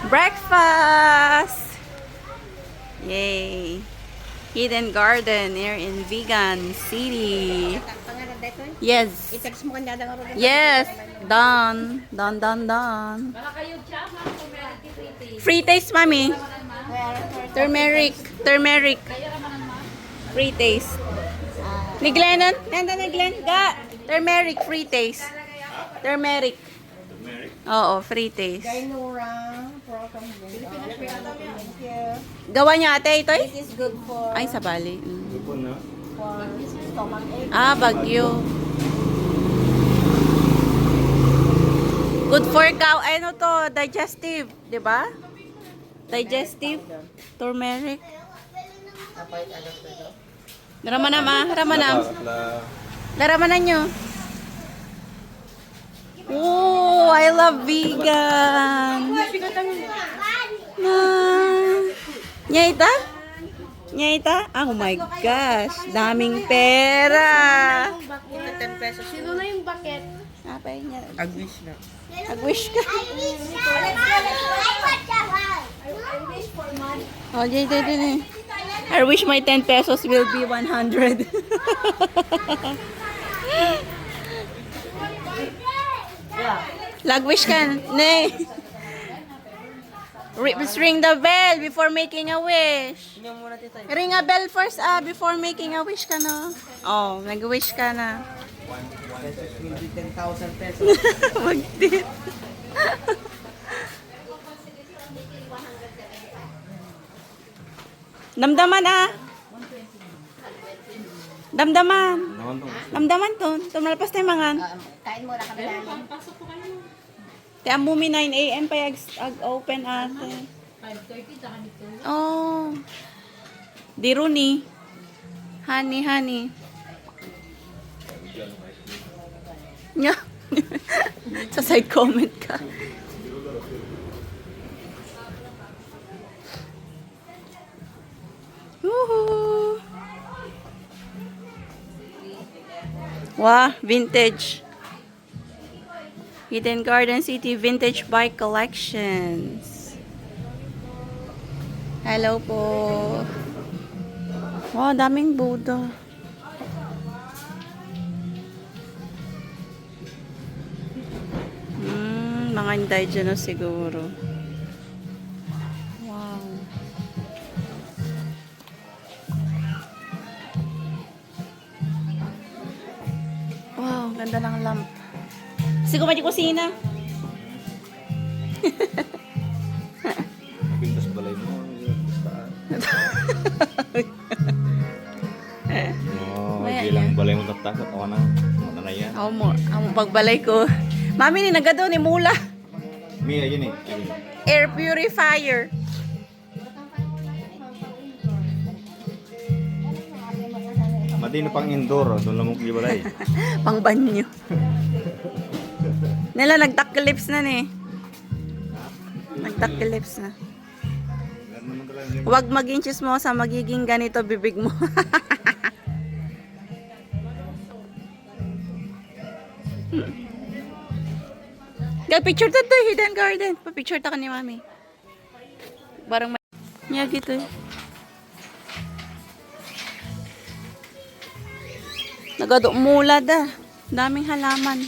Breakfast! Yay! Hidden Garden here in Vegan City. Yes. Yes. Done. Done, done, done. Free taste, mami. Turmeric. Turmeric. Free taste. Ni Glennon? Nandun ni Glenn? Ga. Turmeric, free taste. Turmeric. Oo, free taste. Gawa niya ate ito eh? This is good for Ay, sa Bali. stomach ache. Ah, Bagyo. Good for cow. Ano to? Digestive. Di ba? Digestive. Turmeric. Ramanan ma. Ramanan. Laramanan nyo. Oh, I love vegan. Nyaita? Nyaita? Oh my gosh. Daming pera. 10 pesos. Sino na yung bucket? Apa niya? Agwish na. Nag-wish ka. Oh, dyan. I wish my 10 pesos will be 100. Lag-wish ka. Nay. Ring the bell before making a wish. Ring a bell first before making a wish ka, no? Oh, nag-wish ka na. 1 pesos will be 10,000 pesos. Magdit. Damdaman Damdaman. Damdaman to. Tumalpas tayo mangan. Kain mo na kami namin. Ti amumi 9 AM pa ag-open ate. 5:30 ta kanito. Oh. Di runi. Honey. Nya. Sa side comment ka. Woohoo! Wow, vintage. Hidden Garden City Vintage Bike Collections. Hello po. Wow, daming Buddha. Mga indigenous siguro. Wow. Wow, ganda ng lamp. Siguro di kusina. Pintas balay mo. Gilang balay mo tatakot. Ako na. Ano na yan? Ako pagbalay ko. Mami ni nagado ni mula. Mi, ayun eh. Air purifier. Mati na pang indoor. Doon lang mo kibalay. Pang banyo. Nila nagtaklips na ni. Nagtaklips na. Huwag maging chismosa, magiging ganito bibig mo. Gal picture ta to Hidden Garden. Pa-picture ta ka ni Mami. Barang may niya gitu. Nagado mula da. Daming halaman.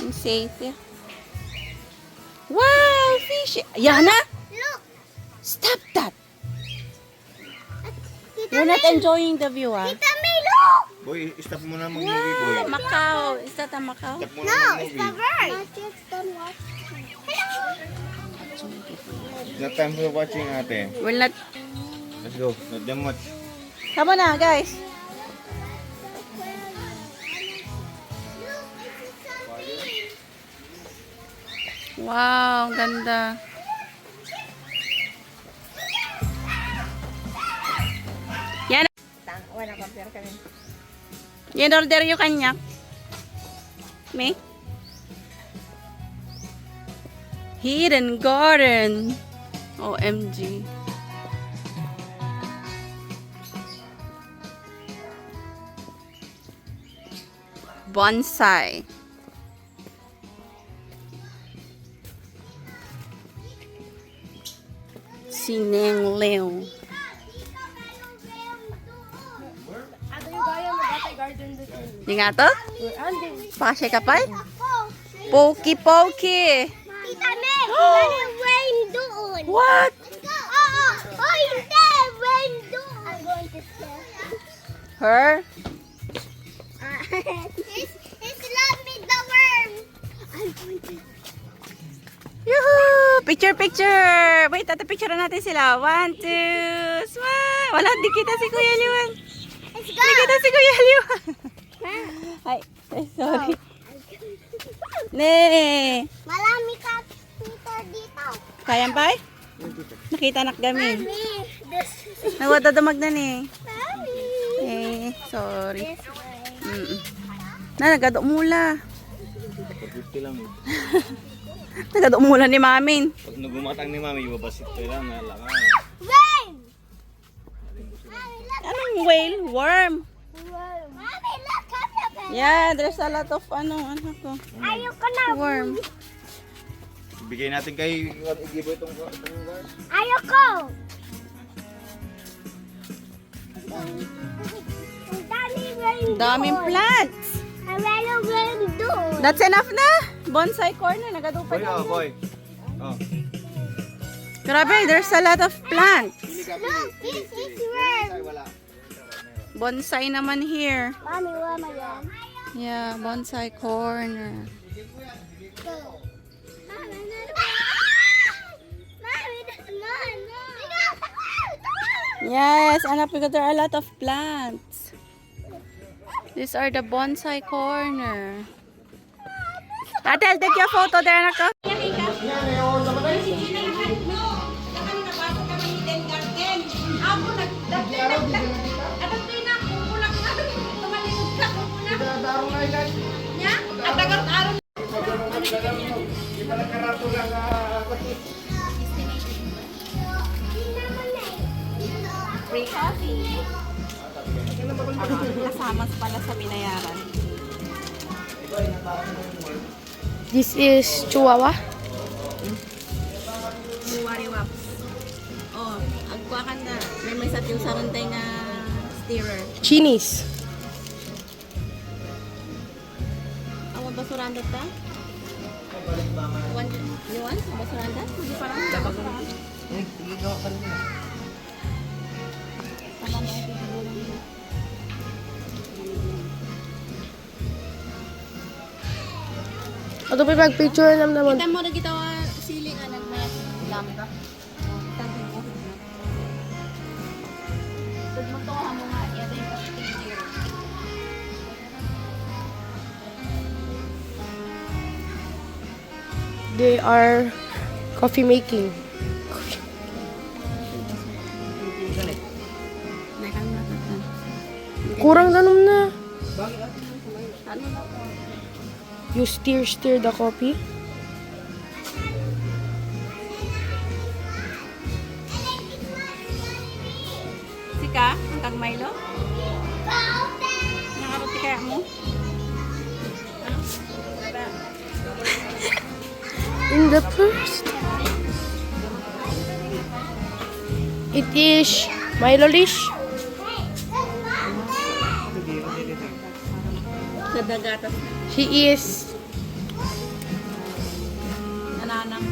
Ang safe ya. Wow, fish. Yana! Stop that! You're not enjoying the view, ah? Boy, stop mo na mag-movie, boy. Wow, Macau. Is that a Macau? Stop mo na mag-movie. It's not time for watching, ate. Will not... Let's go. Not that much. Come on na, guys. Wow, ganda. Yan. Wala compare kami. Yan order yung kanya. Me? Hidden Garden. OMG. Bonsai. Sineng Leo. Ato yung kaya mo dati garden doon. Di nga to? Pakasya ka pa? Pokey Pokey. Tita May, may rain doon. What? Oo, oh, hindi, rain doon. I'm going to scare Her? It's love me the worm. I'm going to. Yuhu! Picture, picture! Wait, picture natin sila. 1, 2, smile! Wala, di kita si Kuya Liwan. Let's Di kita si Kuya Liwan. Ay, sorry. Ne! Malami ka dito. Kayang pa? Nakita nakgamin. Mami, this Nawata damag na ni. Mami. Eh, sorry. This way. Nagado mula. 450 lang. Nagado mula ni Mamin. Pag nagumatang ni mami, ibabasit ko lang. Alam ka. Rain. Anong whale? Worm. Mami, look, come here. Yeah, there's a lot of ano ko. Ayoko na. Worm. Bigay natin kay Igibo itong guys. Ayoko. Ang dami rain Daming doon. plants. Ang rain doon. That's enough na. Bonsai corner. Nagado pa Boy, na. boy. Oh. Grabe, there's a lot of plants. Look, this is worm. Wala. Bonsai naman here. Mami, wala yan. Yeah, bonsai corner. Yes, anak, because there are a lot of plants. These are the bonsai corner. Ate, I'll take your photo there, anak ko. Free coffee. Kasama pala sa binayaran. This is Chihuahua. Wariwaps. Oh, agkuha ka na. May sa yung sarantay nga steerer. Chinis. Awang basuranda ta? You want? Basuranda? Hindi pa lang. Dapat ko lang. Ato pa mag-picture nam naman. Kita mo na gitawa siling anang may lamay ba? Tagin mo. Tagmunto mo nga yata yung picture. They are coffee making. Nakan na ta. Kurang danom na. Ano na? You stir the coffee. Sika, ang tag Milo? Nangaroti kaya mo? In the first, it is Milolish. Sa dagatas. She is Nananang.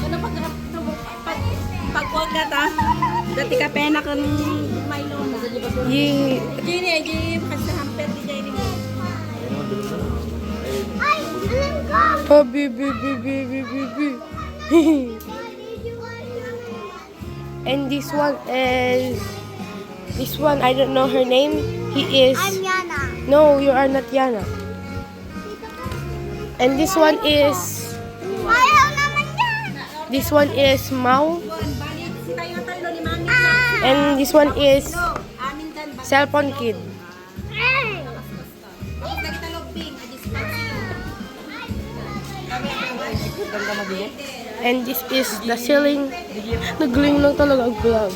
Ano pagkuwag na ta? Dati ka pena ka ng Milo na. ye. Gini, kasi hamper di Jenny mo. Ay, alam ko. Oh, baby. And this one, I don't know her name. He is. I'm Yana. No, you are not Yana. And this one is. Ayaw naman yan. This one is Mau. Balik si tayo talo ni Mami. And this one is Amin dan ba? Cellphone Kid. Ay. Bakit na kita logbing? Adis pa. And this is the ceiling. Nagling lang talaga ang vlog.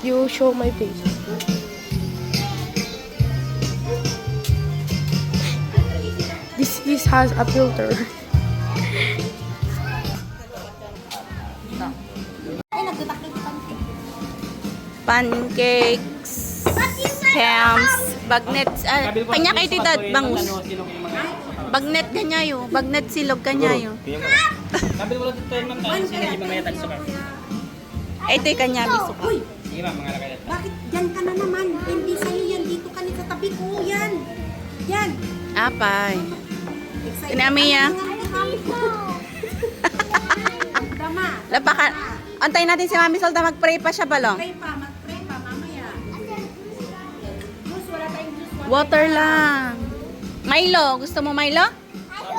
You show my face. This has a filter. Pancakes, hams, bagnets, kanya kay tita bangus. Bagnet ganyayo, bagnet silog kanyayo. Sabi mo lang dito man tayo sino yung mga yatan sa Ay, ito'y kanya biso ka. Sige ma'am, mga lakay. Bakit dyan ka na naman? Hindi sa'yo yan. Dito ka sa tabi ko. Yan. Yan. Apay. Excited. Tinamiya. Dama. Lapakan. Antayin natin si Mami Solta, mag-pray pa siya balong. Pray pa. Mag-pray pa. Mamaya. Juice. Wala tayong juice. Water lang. Milo, gusto mo Milo?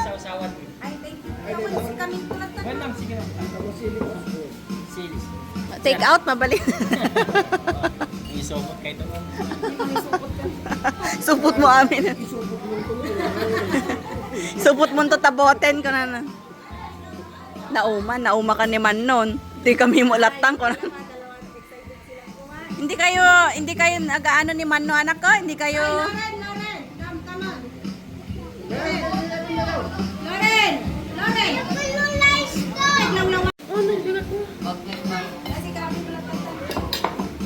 Sausawan. Ay, thank you. Ako si Kaming tulad na. Well, sige na. Silis. Take out, mabalik. Isopot kayo doon. Supot mo amin. Supot mo to taboten ko na. Nauma ka ni man nun. Di kami mo latang ko na. Hindi kayo nag-aano ni Manno anak ko? Hindi kayo... Lauren. Come on. Lauren.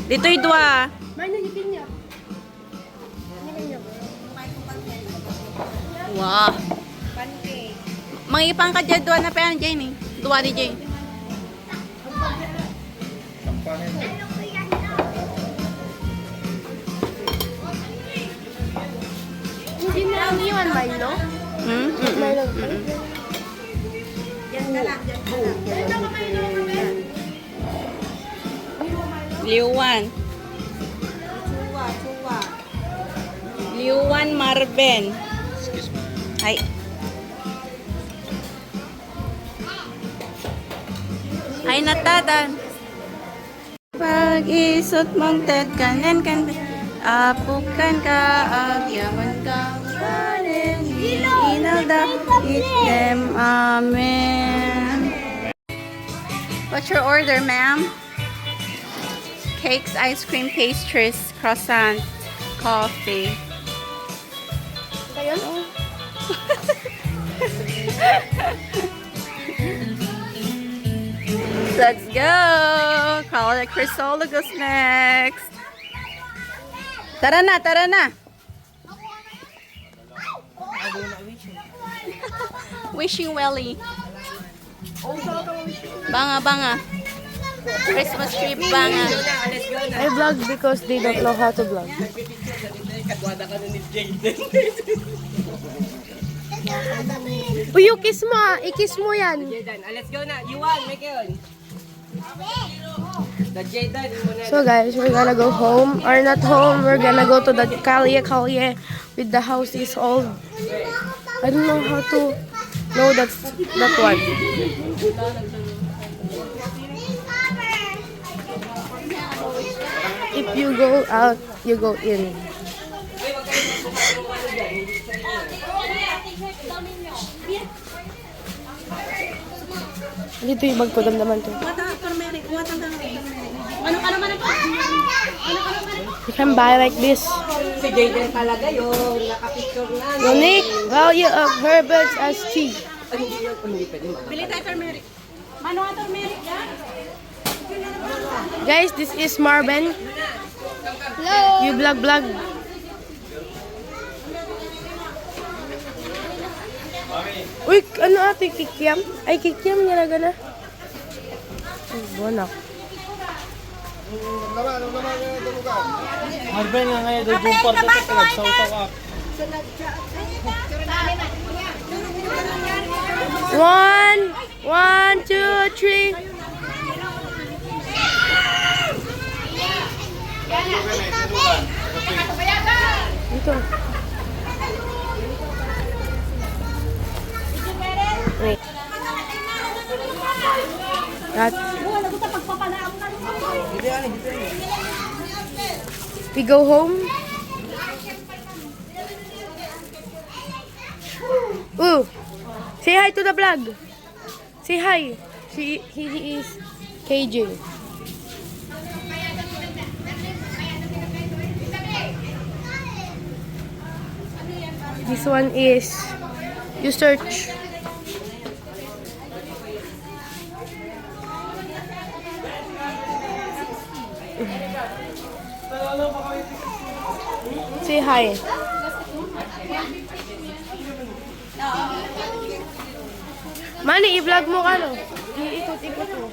Dito'y dua. Wow. Pancake. Mangipang ka dyan, dua na pa yan, Jane eh. Dua di Jane. Hindi mo lang iwan, Milo. Hmm? Milo. Yan ka lang. Liuan. Chuwa. Liuan Marben. Excuse me. Ay. Ay natadan. Pag-isot mong tet kanen kan apukan ka agyaman ka kanen inalda eat them amen. What's your order, ma'am? Cakes, ice cream, pastries, croissant, coffee. Ayun. Let's go! Carla Chrysologus next. Tara na! Wishing welly. Banga. Christmas tree banga. I vlog because they don't know how to vlog. Uy, yung kiss mo ah. I-kiss mo yan. Let's go na. You want, make it. The Jaden muna. So guys, we're gonna go home. Or not home, we're gonna go to the Kalye with the house is old. I don't know how to know that one. If you go out, you go in. Dito yung bag ko, damdaman to. You can buy like this. Si Jaden talaga yun. Nakapicture na. Unique value of herbals as tea. Bili tayo turmeric. Mano ang turmeric yan? Guys, this is Marben. Hello. You vlog. Uy, ano ate, kikiam? Ay, kikiam nga na gana. Ay, bonak. Marben nga ngayon doon yung part na ito. Sausaw ka. One, two, three. Dito. Wait. That. We go home. Ooh. Say hi to the vlog. Say hi. He is KJ. This one is You search. Say hi. Mani, i-vlog mo ka, no? Ikot-ikot mo.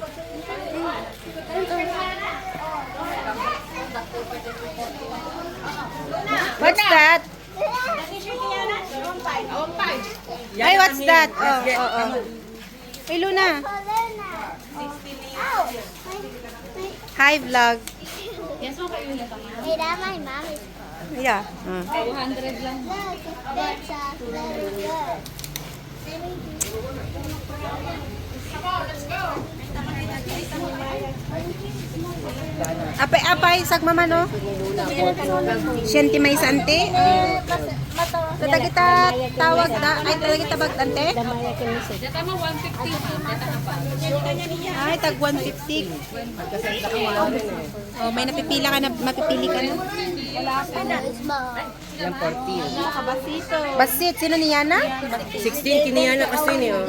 What's that? Ay, what's that? Oh. Hey, Luna. Hi, vlog. Hey, that my mom is Yeah. 200 lang. Look, that's very good. Apay, sagmama, no? Siyente may sante. Tada kita tawag da. Ay, tada kita bagtante? Ay, tag 150. Oh, may mapipili ka na. Yan, 14. Basit, sino ni Yana? 16 kiniya na kasi niyo.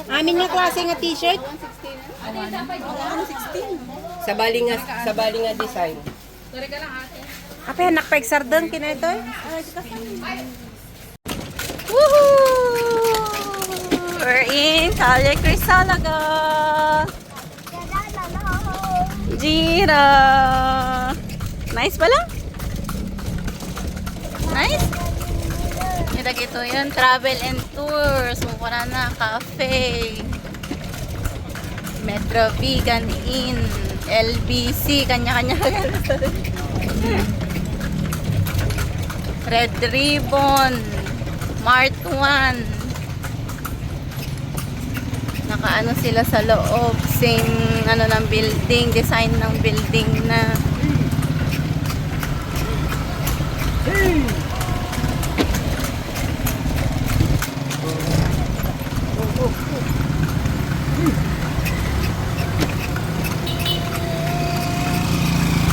Amin nga klase nga t-shirt. Sa bali nga design. Apay, anak pa sardeng kina ito. Woohoo! We're in Calle Crisalaga. Gira! Nice ba lang? Nice? Ito yun, travel and tours. Mukha na, cafe. Metro Vegan Inn. LBC, kanya-kanya. Red Ribbon. Mart 1. Nakaano sila sa loob. Same ano ng building. Design ng building na.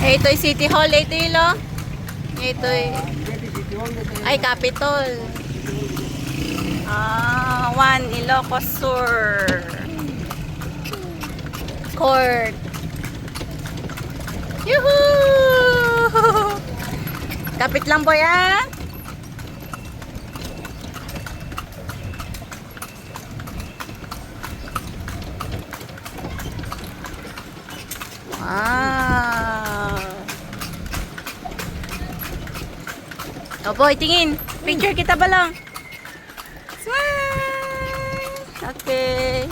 Ito'y City Hall. Ito'y lo. Ito'y ay Capitol. 1 Ilocos Sur Court. Yuhuu! Kapit lang po yan. Wow. Oh boy, tingin. Picture kita ba lang? Smile. Okay.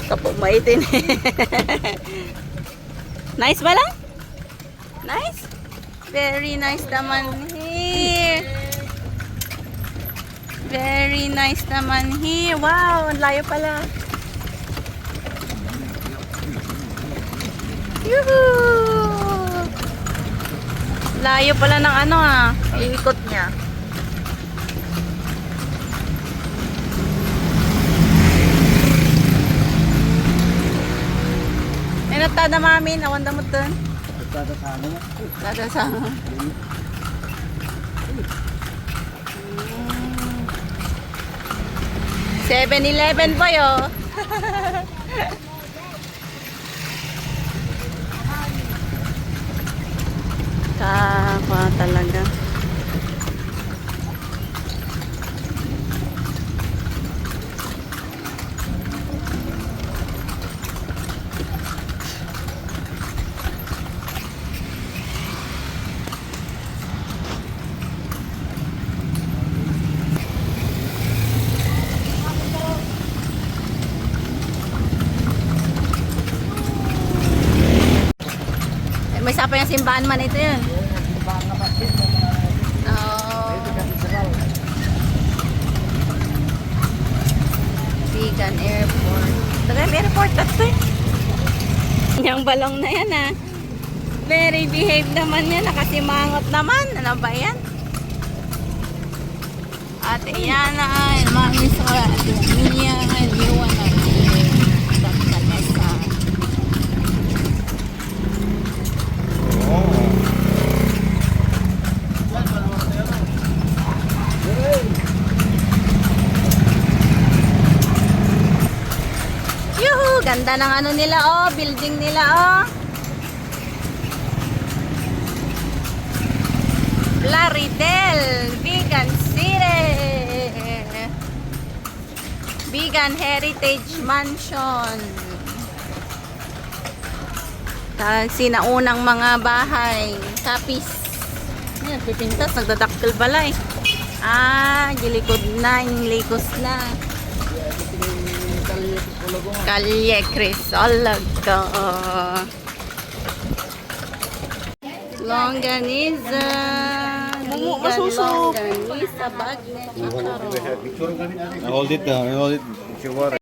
Kapag maitin. Nice ba lang? Nice? Very nice naman here. Very nice naman here. Wow, ang layo pala. Yuhuu! Layo pala ng ano iikot niya. May natada mamin, awan damot dun. Natada sa ano? 7-Eleven po yun. Kakwa talaga. May isa pa yung simbahan man ito yun. Oh. Vegan Airport. Vegan Airport, that's it. Yung balong na yan Very behaved naman yan. Nakasimangot naman. Ano ba yan? At yan mami sa niya ngayon na Ganda ng ano nila, oh. Building nila, oh. Plaridel, Vegan City. Vegan Heritage Mansion. Sinaunang mga bahay. Tapis. Yan, pipintas. Nagdadaktil balay. Gilikod na. Inlikos na. Kalye Crisologo. Longganisa. Vegan longganisa. Bagnet. Hold it.